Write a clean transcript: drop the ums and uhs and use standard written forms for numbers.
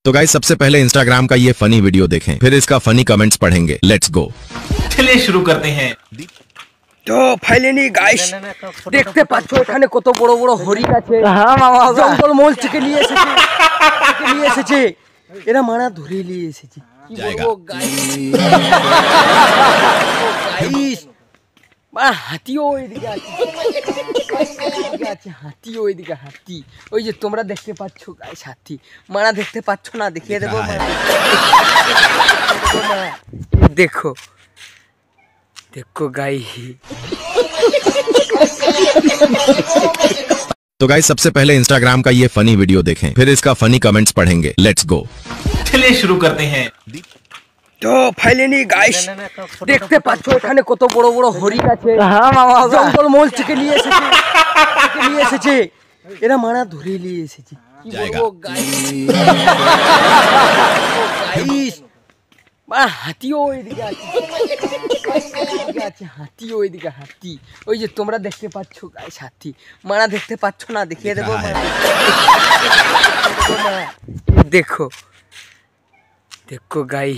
तो गाइस सबसे पहले इंस्टाग्राम का ये फनी वीडियो देखें, फिर इसका फनी कमेंट्स पढ़ेंगे। Let's go. चलिए शुरू करते हैं। তো ফাইলেনি গাইস দেখতে পাচ্ছ এখানে কত বড় বড় হরিণ আছে। হ্যাঁ মামা, জঙ্গল মহল থেকে নিয়ে এসেছে এরা মারা ধরে নিয়ে এসেছে। কি বলবো গাইস, গাইস মা হাতিও এদিকে আছে, হাতিও এদিকে হাতি। ওই যে তোমরা দেখতে পাচ্ছ গাইস হাতি, মারা দেখতে পাচ্ছ না? দেখিয়ে দেবো, দেখো देखो गाई। तो गाइस सबसे पहले इंस्टाग्राम का ये फनी वीडियो देखें, फिर इसका फनी कमेंट्स पढ़ेंगे। Let's go. चलिए शुरू करते हैं। তো ফাইলেনি গাইস দেখতে পাচ্ছ এখানে কত বড় বড় হরিণ আছে। হ্যাঁ মামা, জঙ্গল মহল থেকে নিয়ে এসেছে এরা মারা ধরে নিয়ে এসেছে। কি বলবো গাইস, মা হাতিও এদিকে আছে, হাতিও এদিকে হাতি। ওই যে তোমরা দেখতে পাচ্ছ গাইস হাতি, মারা দেখতে পাচ্ছ না? দেখিয়ে দেবো, দেখো দেখো গাই।